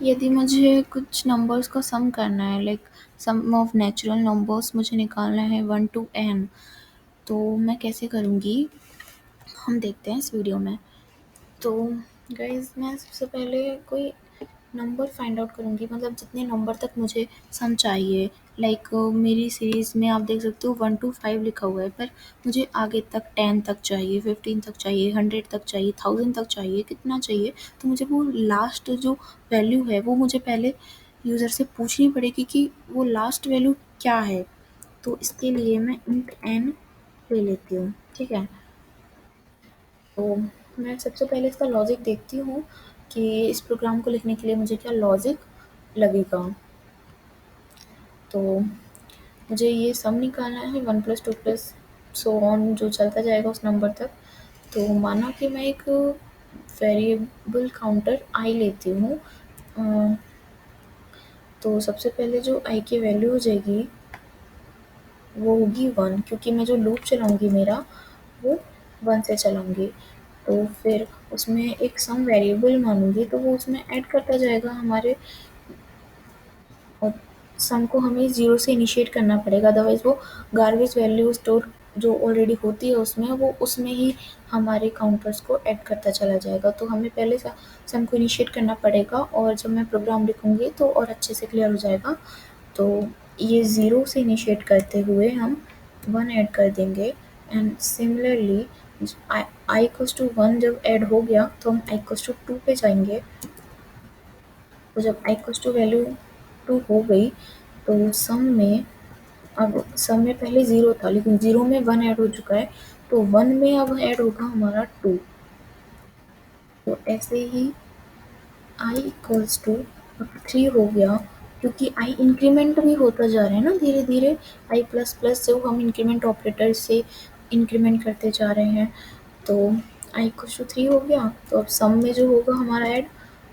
यदि मुझे कुछ नंबर्स का सम करना है, like sum of natural numbers मुझे निकालना है 1 टू n, तो मैं कैसे करूँगी? हम देखते हैं इस वीडियो में। तो गाइज़, मैं सबसे पहले कोई नंबर फाइंड आउट करूँगी, मतलब जितने नंबर तक मुझे सम चाहिए। लाइक मेरी सीरीज़ में आप देख सकते हो 1 टू 5 लिखा हुआ है, पर मुझे आगे तक 10 तक चाहिए, 15 तक चाहिए, 100 तक चाहिए, 1000 तक चाहिए, कितना चाहिए? तो मुझे वो लास्ट जो वैल्यू है वो मुझे पहले यूज़र से पूछनी पड़ेगी कि वो लास्ट वैल्यू क्या है। तो इसके लिए मैं इंट n ले लेती हूँ, ठीक है? तो मैं सबसे पहले इसका लॉजिक देखती हूँ कि इस प्रोग्राम को लिखने के लिए मुझे क्या लॉजिक लगेगा। तो मुझे ये सम निकालना है 1 प्लस 2 प्लस सो ऑन, जो चलता जाएगा उस नंबर तक। तो माना कि मैं एक वेरिएबल काउंटर आई लेती हूँ। तो सबसे पहले जो आई की वैल्यू हो जाएगी वो होगी 1, क्योंकि मैं जो लूप चलाऊँगी मेरा वो 1 से चलाऊँगी। तो फिर उसमें एक सम वेरिएबल मानूँगी, तो वो उसमें ऐड करता जाएगा हमारे, और सम को हमें 0 से इनिशिएट करना पड़ेगा, अदरवाइज़ वो गार्बेज वैल्यू स्टोर जो ऑलरेडी होती है उसमें, वो उसमें ही हमारे काउंटर्स को ऐड करता चला जाएगा। तो हमें पहले सम को इनिशिएट करना पड़ेगा, और जब मैं प्रोग्राम लिखूँगी तो और अच्छे से क्लियर हो जाएगा। तो ये 0 से इनिशिएट करते हुए हम 1 ऐड कर देंगे, and similarly I equals to 1 जब ऐड हो गया तो हम आई इक्वल्स टू 2 पे जाएंगे। तो जब आई इक्वल्स टू वैल्यू 2 हो गई तो सम में, अब सम में पहले 0 था लेकिन 0 में 1 ऐड हो चुका है, तो 1 में अब ऐड होगा हमारा 2। तो ऐसे ही आई इक्वल्स टू अब 3 हो गया, क्योंकि आई इंक्रीमेंट भी होता जा रहा है ना धीरे धीरे। आई प्लस प्लस से हम इंक्रीमेंट ऑपरेटर से इंक्रीमेंट करते जा रहे हैं। तो आई इक्वल्स टू 3 हो गया, तो अब सम में जो होगा हमारा ऐड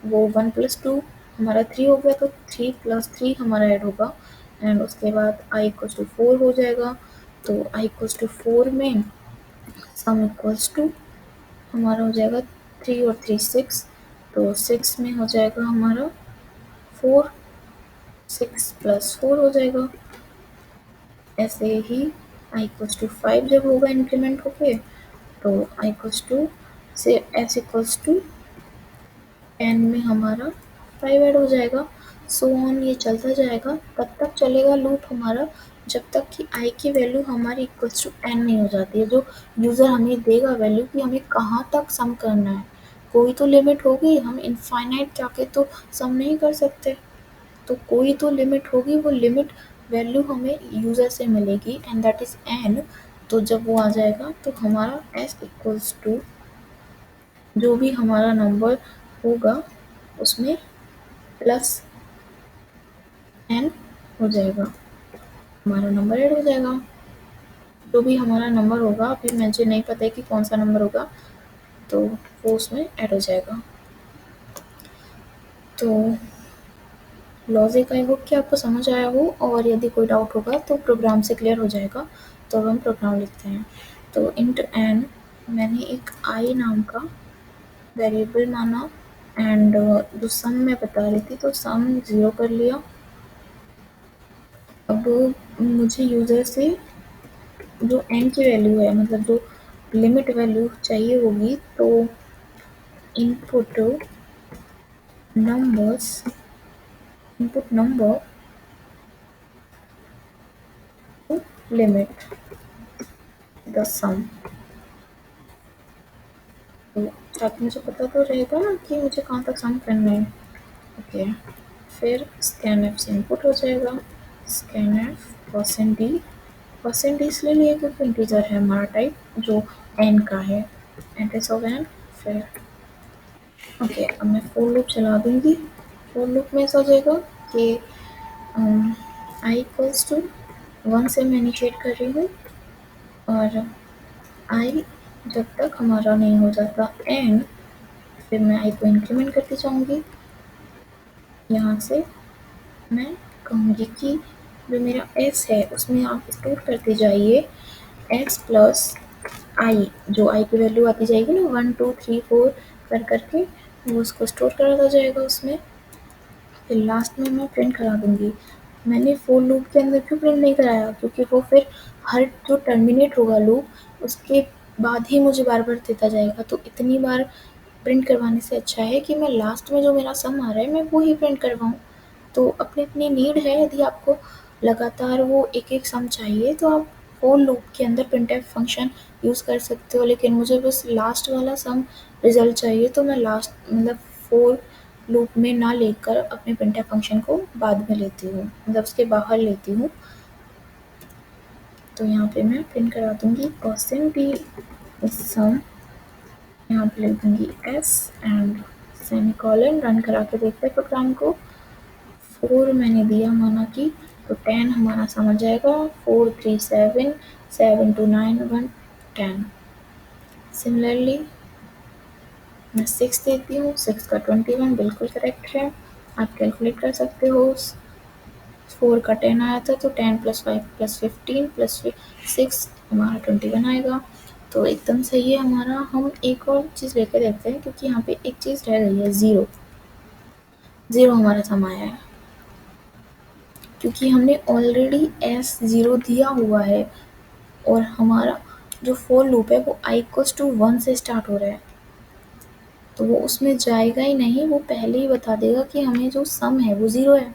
वो 1 प्लस 2 हमारा 3 हो गया, तो 3 प्लस 3 हमारा ऐड होगा, एंड उसके बाद आई इक्वल्स टू 4 हो जाएगा। तो आई इक्वल्स टू 4 में सम इक्वल्स टू हमारा हो जाएगा 3 और 3 6, तो 6 में हो जाएगा हमारा 4, 6 प्लस 4 हो जाएगा। ऐसे ही आई इक्वल्स टू 5 जब होगा इंक्रीमेंट होके, तो आई इक्वल्स टू से एस इक्वल्स टू 10 में हमारा 5 ऐड हो जाएगा। सो ऑन ये चलता जाएगा, तब तक चलेगा लूप हमारा जब तक कि आई की वैल्यू हमारी इक्वल्स टू n नहीं हो जाती है, जो यूज़र हमें देगा वैल्यू कि हमें कहाँ तक सम करना है। कोई तो लिमिट होगी, हम इनफाइनाइट जाके तो सम नहीं कर सकते, तो कोई तो लिमिट होगी, वो लिमिट वैल्यू हमें यूज़र से मिलेगी, एंड दैट इज़ n। तो जब वो आ जाएगा तो हमारा s इक्वल्स टू जो भी हमारा नंबर होगा उसमें प्लस n हो जाएगा, हमारा नंबर ऐड हो जाएगा। जो भी हमारा नंबर होगा, अभी मुझे नहीं पता है कि कौन सा नंबर होगा, तो वो उसमें ऐड हो जाएगा। तो लॉजिक आई होप कि आपको समझ आया हो, और यदि कोई डाउट होगा तो प्रोग्राम से क्लियर हो जाएगा। तो अब हम प्रोग्राम लिखते हैं। तो इंट n मैंने एक आई नाम का वेरिएबल माना, एंड जो सम मैं बता रही थी तो सम 0 कर लिया। अब मुझे यूज़र से जो n की वैल्यू है, मतलब जो लिमिट वैल्यू चाहिए होगी, तो input numbers input number to limit the sum. तो ताकि मुझे पता तो रहेगा ना कि मुझे कहाँ तक सम करना है। ओके, फिर स्कैन एफ से इनपुट हो जाएगा। स्कैन एफ परसेंट डी इसलिए लिए क्योंकि इंटीजर है हमारा टाइप, जो एन का है, एड्रेस ऑफ एन। फिर ओके, अब मैं फोर लूप चला दूंगी। फोर लूप में ऐसा हो जाएगा कि आई इक्वल्स टू 1 से मैं इनिशिएट कर रही हूँ, और आई जब तक हमारा नहीं हो जाता एन, फिर मैं आई को इंक्रीमेंट करती जाऊँगी। यहाँ से मैं कहूँगी कि जो मेरा एस है उसमें आप स्टोर करते जाइए एक्स प्लस आई, जो आई की वैल्यू आती जाएगी ना 1 2 3 4 करके, वो उसको स्टोर करता जाएगा उसमें। फिर लास्ट में मैं प्रिंट करा दूँगी। मैंने for लूप के अंदर क्यों प्रिंट नहीं कराया, क्योंकि वो फिर हर जो टर्मिनेट होगा लूप उसके बाद ही मुझे बार-बार देता जाएगा, तो इतनी बार प्रिंट करवाने से अच्छा है कि मैं लास्ट में जो मेरा सम आ रहा है मैं वो ही प्रिंट करवाऊँ। तो अपनी-अपनी नीड है, यदि आपको लगातार वो एक-एक सम चाहिए तो आप for लूप के अंदर printf फंक्शन यूज़ कर सकते हो, लेकिन मुझे बस लास्ट वाला सम रिज़ल्ट चाहिए तो मैं लास्ट मतलब for लूप में ना लेकर अपने printf फंक्शन को बाद में लेती हूँ, मतलब उसके बाहर लेती हूँ। तो यहाँ पे मैं प्रिंट करा दूँगी %d सम, यहाँ पे लिख दूँगी s एंड सेमीकोलन, रन करा के देखते हैं प्रोग्राम को। 4 मैंने दिया माना कि, तो 10 हमारा समझ जाएगा, 4 3 7 7 2 9 1 10। सिमिलरली मैं 6 देती हूँ, 6 का 21 बिल्कुल करेक्ट है, आप कैलकुलेट कर सकते हो। 4 का 10 आया था तो 10 प्लस 5 प्लस 15 प्लस 6 हमारा 21 आएगा, तो एकदम सही है हमारा। हम एक और चीज़ लेकर देखते हैं, क्योंकि यहाँ पे एक चीज़ रह गई है, ज़ीरो। ज़ीरो हमारा सम आया है क्योंकि हमने ऑलरेडी एस ज़ीरो दिया हुआ है और हमारा जो for लूप है वो i इक्वल्स टू 1 से स्टार्ट हो रहा है, तो वो उसमें जाएगा ही नहीं, वो पहले ही बता देगा कि हमें जो सम है वो ज़ीरो है।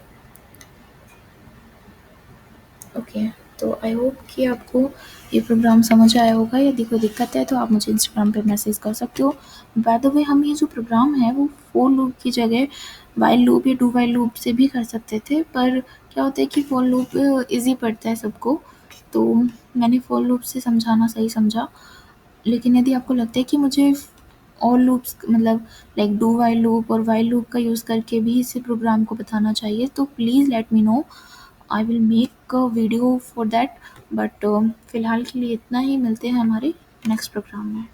ओके, तो आई होप कि आपको ये प्रोग्राम समझ आया होगा। यदि कोई दिक्कत है तो आप मुझे इंस्टाग्राम पे मैसेज कर सकते हो। बाय द वे, हम ये जो प्रोग्राम है वो for लूप की जगह while लूप या do while लूप से भी कर सकते थे, पर क्या होता है कि for लूप ईज़ी पड़ता है सबको, तो मैंने for लूप से समझाना सही समझा। लेकिन यदि आपको लगता है कि मुझे और लूप्स मतलब लाइक डू व्हाइल लूप और व्हाइल लूप का यूज़ करके भी इसी प्रोग्राम को बताना चाहिए, तो please let me know, I will make a video for that. But फ़िलहाल के लिए इतना ही, मिलते हैं हमारे नेक्स्ट प्रोग्राम में।